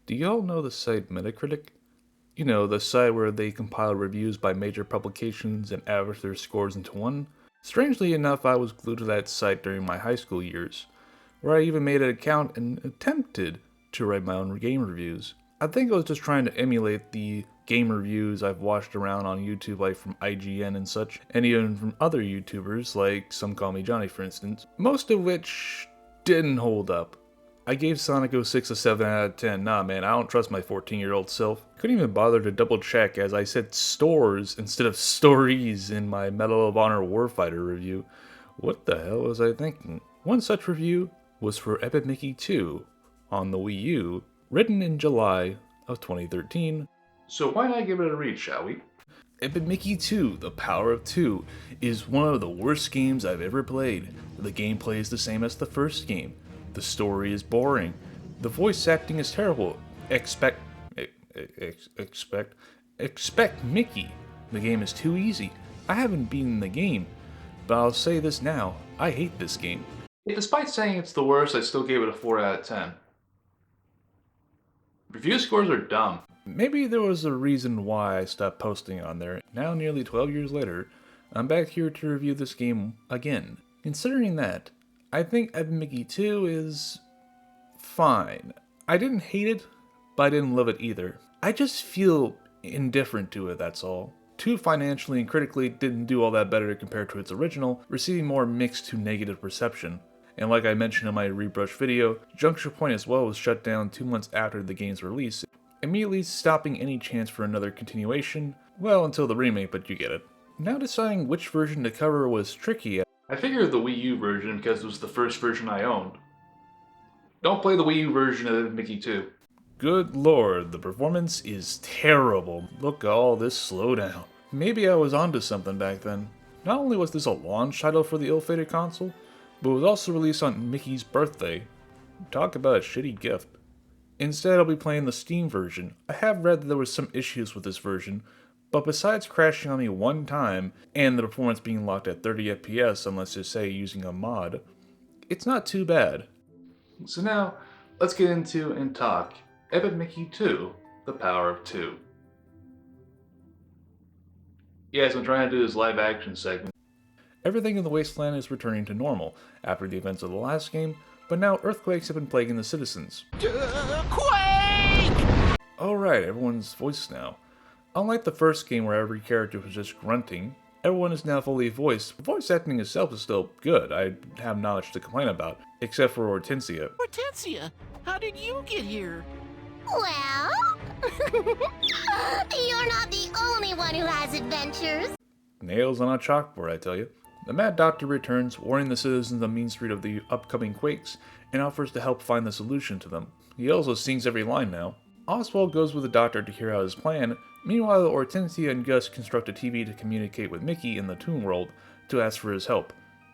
Do y'all know the site Metacritic? You know, the site where they compile reviews by major publications and average their scores into one? Strangely enough, I was glued to that site during my high school years, where I even made an account and attempted to write my own game reviews. I think I was just trying to emulate the game reviews I've watched around on YouTube, like from IGN and such, and even from other YouTubers, like Some Call Me Johnny for instance, most of which didn't hold up. I gave Sonic 06 a 7 out of 10. Nah man, I don't trust my 14-year-old self. Couldn't even bother to double check as I said stores instead of stories in my Medal of Honor Warfighter review. What the hell was I thinking? One such review was for Epic Mickey 2 on the Wii U, written in July of 2013. So why not give it a read, shall we? Epic Mickey 2, The Power of Two, is one of the worst games I've ever played. The gameplay is the same as the first game. The story is boring. The voice acting is terrible. Expect Mickey. The game is too easy. I haven't beaten the game, but I'll say this now, I hate this game. Despite saying it's the worst, I still gave it a 4 out of 10. Review scores are dumb. Maybe there was a reason why I stopped posting on there. Now, nearly 12 years later, I'm back here to review this game again. Considering that, I think Epic Mickey 2 is fine. I didn't hate it, but I didn't love it either. I just feel indifferent to it, that's all. 2 financially and critically didn't do all that better compared to its original, receiving more mixed to negative reception. And like I mentioned in my Rebrush video, Juncture Point as well was shut down 2 months after the game's release, immediately stopping any chance for another continuation, well until the remake, but you get it. Now deciding which version to cover was tricky. I figured the Wii U version because it was the first version I owned. Don't play the Wii U version of Mickey 2. Good lord, the performance is terrible. Look at all this slowdown. Maybe I was onto something back then. Not only was this a launch title for the ill-fated console, but it was also released on Mickey's birthday. Talk about a shitty gift. Instead, I'll be playing the Steam version. I have read that there was some issues with this version, but besides crashing on me one time, and the performance being locked at 30 FPS unless you say using a mod, it's not too bad. So now, let's get into and talk Epic Mickey 2, The Power of Two. Yes, I'm trying to do this live action segment. Everything in the wasteland is returning to normal after the events of the last game, but now earthquakes have been plaguing the citizens. Quake! Alright, everyone's voiced now. Unlike the first game where every character was just grunting, everyone is now fully voiced. Voice acting itself is still good, I have not much to complain about, except for Hortensia. Hortensia, how did you get here? Well, you're not the only one who has adventures. Nails on a chalkboard, I tell you. The Mad Doctor returns, warning the citizens on Mean Street of the upcoming quakes, and offers to help find the solution to them. He also sings every line now. Oswald goes with the Doctor to hear out his plan. Meanwhile, Hortensia and Gus construct a TV to communicate with Mickey in the Toon World to ask for his help.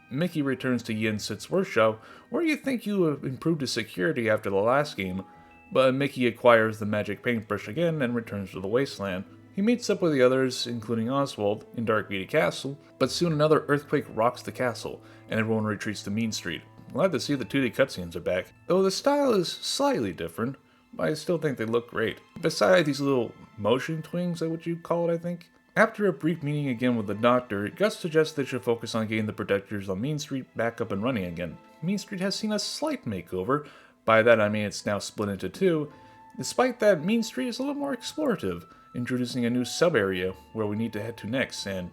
Mickey returns to Yen Sit's workshop, where you think you have improved his security after the last game, but Mickey acquires the magic paintbrush again and returns to the wasteland. He meets up with the others, including Oswald, in Dark Beauty Castle, but soon another earthquake rocks the castle, and everyone retreats to Mean Street. Glad to see the 2D cutscenes are back, though the style is slightly different, but I still think they look great. Besides these little motion twings, is that what you call it, I think? After a brief meeting again with the Doctor, Gus suggests they should focus on getting the protectors on Mean Street back up and running again. Mean Street has seen a slight makeover. By that I mean it's now split into 2. Despite that, Mean Street is a little more explorative, introducing a new sub-area where we need to head to next, and...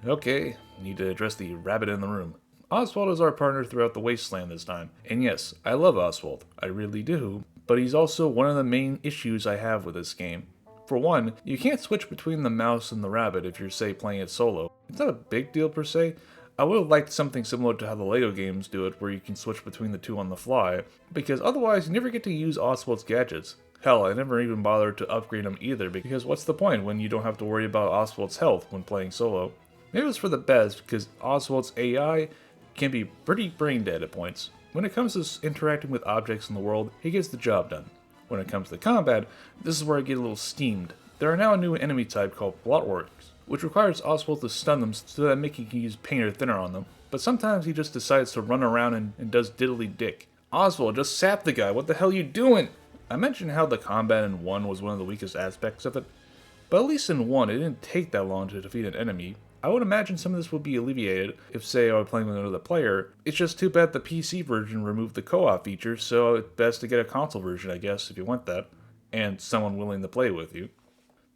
okay, need to address the rabbit in the room. Oswald is our partner throughout the wasteland this time, and yes, I love Oswald, I really do, but he's also one of the main issues I have with this game. For one, you can't switch between the mouse and the rabbit if you're, say, playing it solo. It's not a big deal per se. I would have liked something similar to how the LEGO games do it, where you can switch between the two on the fly, because otherwise you never get to use Oswald's gadgets. Hell, I never even bothered to upgrade him either, because what's the point when you don't have to worry about Oswald's health when playing solo? Maybe it was for the best, because Oswald's AI can be pretty brain dead at points. When it comes to interacting with objects in the world, he gets the job done. When it comes to combat, this is where I get a little steamed. There are now a new enemy type called Blotworks, which requires Oswald to stun them so that Mickey can use paint or thinner on them. But sometimes he just decides to run around and does diddly dick. Oswald, just sap the guy, what the hell are you doing? I mentioned how the combat in 1 was one of the weakest aspects of it, but at least in 1 it didn't take that long to defeat an enemy. I would imagine some of this would be alleviated if, say, I were playing with another player. It's just too bad the PC version removed the co-op feature, so it's best to get a console version, I guess, if you want that, and someone willing to play with you.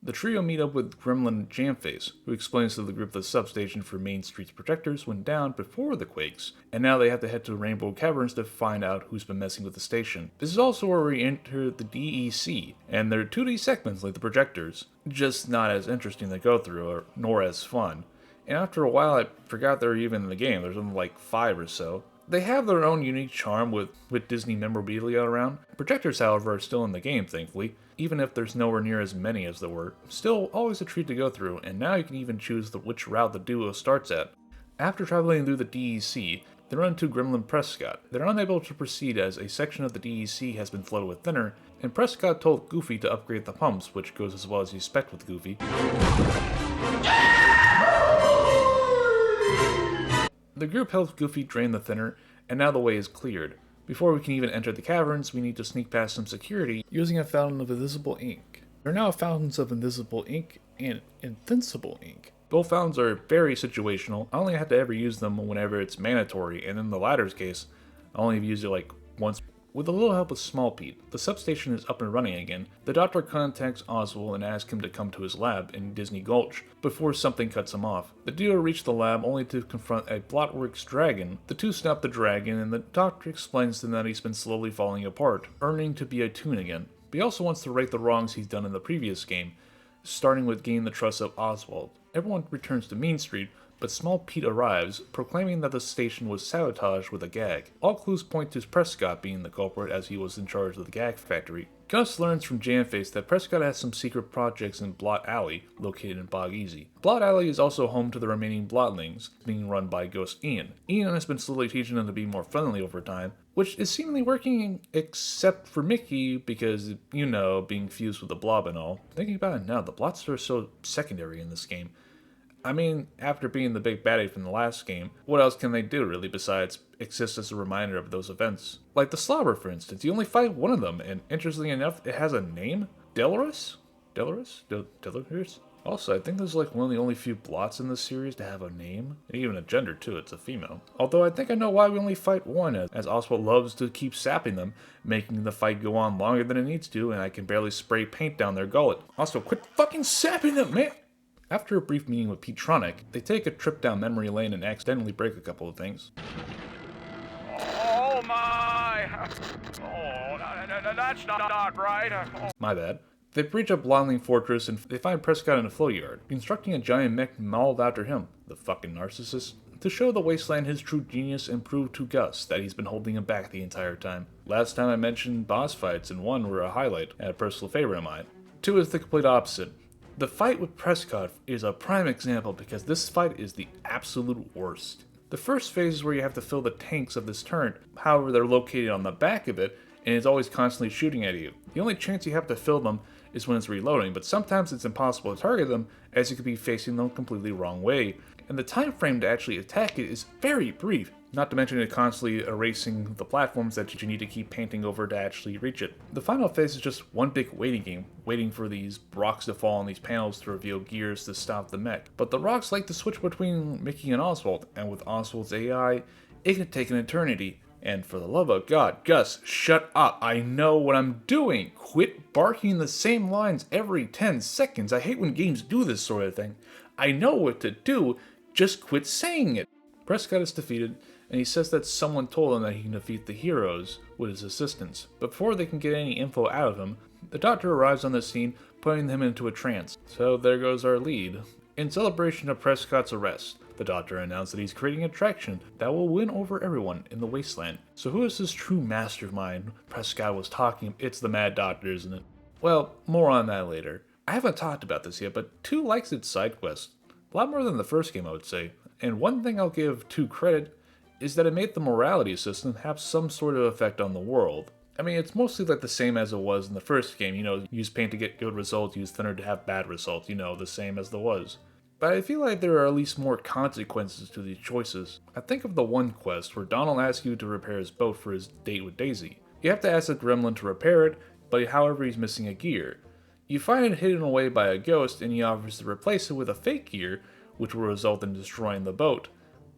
The trio meet up with Gremlin Jamface, who explains to the group the substation for Main Street's protectors went down before the quakes, and now they have to head to Rainbow Caverns to find out who's been messing with the station. This is also where we enter the DEC, and there are 2D segments like the projectors, just not as interesting to go through, nor as fun. And after a while I forgot they were even in the game, there's only like 5 or so. They have their own unique charm with Disney memorabilia around. Projectors, however, are still in the game, thankfully, even if there's nowhere near as many as there were. Still, always a treat to go through, and now you can even choose which route the duo starts at. After traveling through the DEC, they run into Gremlin Prescott. They're unable to proceed as a section of the DEC has been flooded with thinner, and Prescott told Goofy to upgrade the pumps, which goes as well as you expect with Goofy. The group helps Goofy drain the thinner, and now the way is cleared. Before we can even enter the caverns, we need to sneak past some security using a fountain of invisible ink. There are now fountains of invisible ink and invincible ink. Both fountains are very situational. I only have to ever use them whenever it's mandatory, and in the latter's case, I only have used it like once. With a little help of Small Pete, the substation is up and running again. The doctor contacts Oswald and asks him to come to his lab in Disney Gulch before something cuts him off. The duo reach the lab only to confront a Blotworks dragon. The two stop the dragon and the doctor explains to them that he's been slowly falling apart, earning to be a toon again. But he also wants to right the wrongs he's done in the previous game, starting with gaining the trust of Oswald. Everyone returns to Main Street, but Small Pete arrives, proclaiming that the station was sabotaged with a gag. All clues point to Prescott being the culprit as he was in charge of the gag factory. Gus learns from Jamface that Prescott has some secret projects in Blot Alley, located in Bog Easy. Blot Alley is also home to the remaining Blotlings, being run by Ghost Ian. Ian has been slowly teaching them to be more friendly over time, which is seemingly working except for Mickey because, you know, being fused with the Blob and all. Thinking about it now, the Blots are so secondary in this game. I mean, after being the big baddie from the last game, what else can they do really besides exist as a reminder of those events? Like the Slobber, for instance, you only fight one of them, and interestingly enough, it has a name? Delorus? Delorus? Also, I think there's like one of the only few Blots in this series to have a name, and even a gender too, it's a female. Although I think I know why we only fight one, as Oswald loves to keep sapping them, making the fight go on longer than it needs to, and I can barely spray paint down their gullet. Also, quit fucking sapping them, man! After a brief meeting with Petronic, they take a trip down memory lane and accidentally break a couple of things. Oh my! Oh, that's not right. Oh. My bad. They breach a Blondling fortress and they find Prescott in a flow yard, constructing a giant mech modeled after him, the fucking narcissist, to show the wasteland his true genius and prove to Gus that he's been holding him back the entire time. Last time I mentioned boss fights, and 1 were a highlight and a personal favorite of mine. 2 is the complete opposite. The fight with Prescott is a prime example because this fight is the absolute worst. The first phase is where you have to fill the tanks of this turret, however they're located on the back of it, and it's always constantly shooting at you. The only chance you have to fill them is when it's reloading, but sometimes it's impossible to target them as you could be facing them completely wrong way, and the time frame to actually attack it is very brief. Not to mention it constantly erasing the platforms that you need to keep painting over to actually reach it. The final phase is just one big waiting game, waiting for these rocks to fall on these panels to reveal gears to stop the mech. But the rocks like to switch between Mickey and Oswald, and with Oswald's AI, it can take an eternity. And for the love of God, Gus, shut up. I know what I'm doing. Quit barking the same lines every 10 seconds. I hate when games do this sort of thing. I know what to do, just quit saying it. Prescott is defeated, and he says that someone told him that he can defeat the heroes with his assistance. But before they can get any info out of him, the doctor arrives on the scene, putting him into a trance. So there goes our lead. In celebration of Prescott's arrest, the doctor announced that he's creating an attraction that will win over everyone in the wasteland. So who is this true mastermind Prescott was talking? It's the Mad Doctor, isn't it? Well, more on that later. I haven't talked about this yet, but 2 likes its side quest. A lot more than the first game, I would say. And one thing I'll give 2 credit is that it made the morality system have some sort of effect on the world. I mean, it's mostly like the same as it was in the first game, you know, use paint to get good results, use thinner to have bad results, you know, the same as there was. But I feel like there are at least more consequences to these choices. I think of the one quest where Donald asks you to repair his boat for his date with Daisy. You have to ask the gremlin to repair it, but however he's missing a gear. You find it hidden away by a ghost and he offers to replace it with a fake gear, which will result in destroying the boat.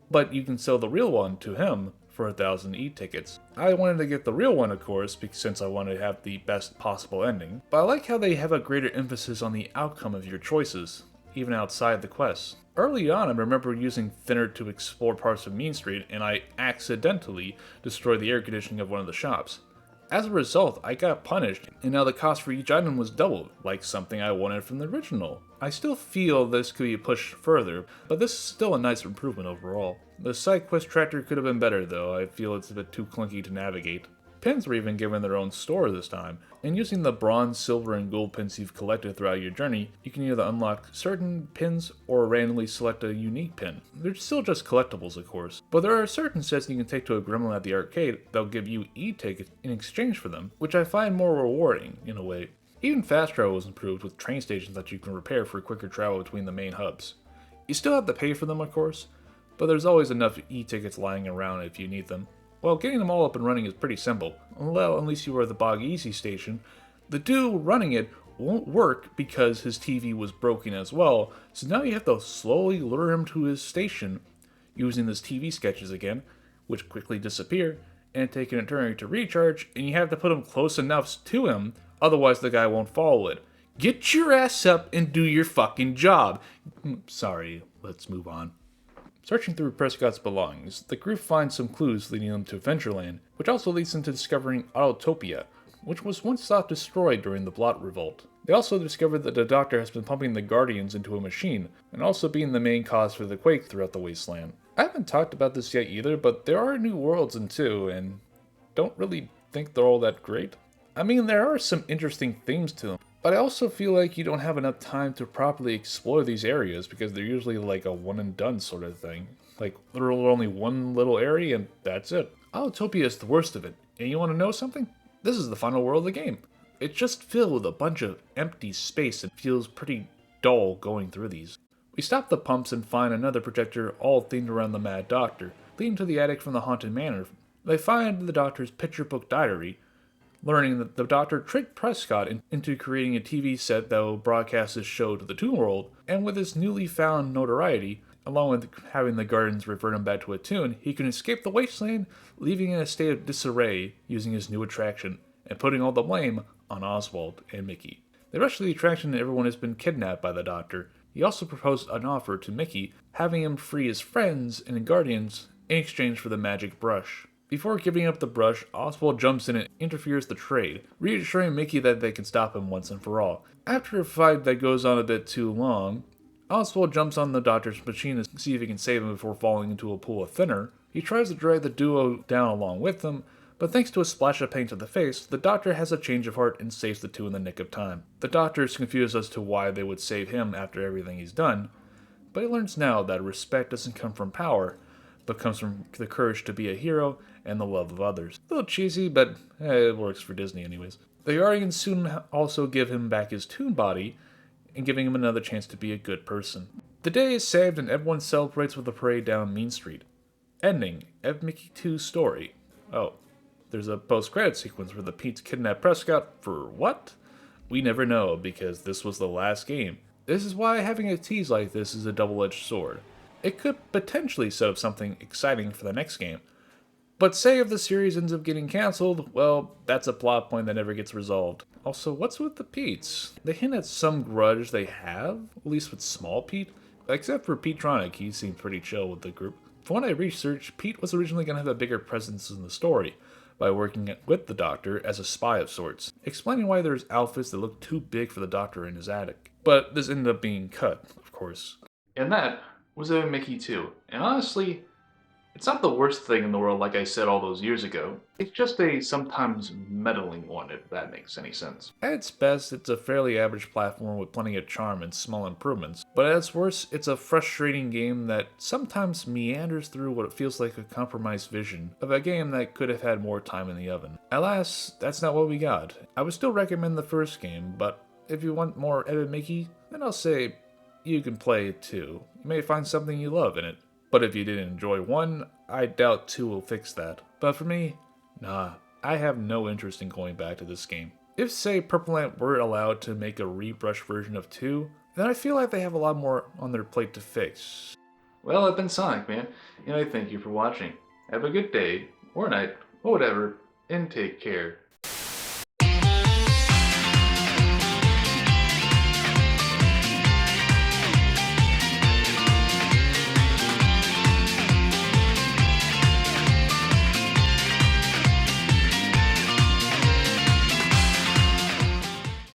But you can sell the real one to him for 1,000 e-tickets. I wanted to get the real one, of course, since I wanted to have the best possible ending. But I like how they have a greater emphasis on the outcome of your choices, even outside the quest. Early on, I remember using thinner to explore parts of Mean Street, and I accidentally destroyed the air conditioning of one of the shops. As a result, I got punished, and now the cost for each item was doubled, like something I wanted from the original. I still feel this could be pushed further, but this is still a nice improvement overall. The side quest tractor could have been better though, I feel it's a bit too clunky to navigate. Pins were even given their own store this time, and using the bronze, silver, and gold pins you've collected throughout your journey, you can either unlock certain pins or randomly select a unique pin. They're still just collectibles, of course, but there are certain sets you can take to a gremlin at the arcade that'll give you e-tickets in exchange for them, which I find more rewarding, in a way. Even fast travel was improved with train stations that you can repair for quicker travel between the main hubs. You still have to pay for them, of course, but there's always enough e-tickets lying around if you need them. Well, getting them all up and running is pretty simple. Well, unless you are at the Bog Easy station. The dude running it won't work because his TV was broken as well, so now you have to slowly lure him to his station using his TV sketches again, which quickly disappear, and take an eternity to recharge, and you have to put him close enough to him, otherwise the guy won't follow it. Get your ass up and do your fucking job! Sorry, let's move on. Searching through Prescott's belongings, the group finds some clues leading them to Adventureland, which also leads them to discovering Autotopia, which was once thought destroyed during the Blot Revolt. They also discovered that the Doctor has been pumping the Guardians into a machine, and also being the main cause for the quake throughout the wasteland. I haven't talked about this yet either, but there are new worlds in 2, and don't really think they're all that great. I mean, there are some interesting themes to them, but I also feel like you don't have enough time to properly explore these areas because they're usually like a one and done sort of thing. Like, literally only one little area and that's it. Autotopia is the worst of it, and you want to know something? This is the final world of the game. It's just filled with a bunch of empty space and feels pretty dull going through these. We stop the pumps and find another projector all themed around the Mad Doctor, leading to the attic from the Haunted Manor. They find the Doctor's picture book diary, learning that the Doctor tricked Prescott into creating a TV set that will broadcast his show to the Toon World, and with his newly found notoriety, along with having the Guardians revert him back to a Toon, he can escape the wasteland, leaving in a state of disarray using his new attraction, and putting all the blame on Oswald and Mickey. They rush to the attraction and everyone has been kidnapped by the Doctor. He also proposed an offer to Mickey, having him free his friends and Guardians in exchange for the magic brush. Before giving up the brush, Oswald jumps in and interferes the trade, reassuring Mickey that they can stop him once and for all. After a fight that goes on a bit too long, Oswald jumps on the Doctor's machine to see if he can save him before falling into a pool of thinner. He tries to drag the duo down along with them, but thanks to a splash of paint to the face, the Doctor has a change of heart and saves the two in the nick of time. The Doctor is confused as to why they would save him after everything he's done, but he learns now that respect doesn't come from power, but comes from the courage to be a hero and the love of others. A little cheesy, but it works for Disney anyways. The Guardians soon also give him back his Toon body, and giving him another chance to be a good person. The day is saved and everyone celebrates with a parade down Mean Street. Ending, Ev Mickey 2's story. Oh, there's a post-credit sequence where the Pete's kidnap Prescott for what? We never know, because this was the last game. This is why having a tease like this is a double-edged sword. It could potentially set up something exciting for the next game. But say if the series ends up getting cancelled, well, that's a plot point that never gets resolved. Also, what's with the Petes? They hint at some grudge they have, at least with Small Pete. Except for Petronic, he seemed pretty chill with the group. From what I researched, Pete was originally going to have a bigger presence in the story, by working with the Doctor as a spy of sorts, explaining why there's outfits that look too big for the Doctor in his attic. But this ended up being cut, of course. And that was Ev Mickey 2. And honestly, it's not the worst thing in the world like I said all those years ago. It's just a sometimes meddling one, if that makes any sense. At its best, it's a fairly average platform with plenty of charm and small improvements. But at its worst, it's a frustrating game that sometimes meanders through what feels like a compromised vision of a game that could have had more time in the oven. Alas, that's not what we got. I would still recommend the first game, but if you want more Ev Mickey, then I'll say you can play it too. You may find something you love in it. But if you didn't enjoy 1, I doubt 2 will fix that. But for me, nah, I have no interest in going back to this game. If, say, Purple Ant were allowed to make a rebrush version of 2, then I feel like they have a lot more on their plate to fix. Well, I've been Sonic Man, and I thank you for watching. Have a good day, or night, or whatever, and take care.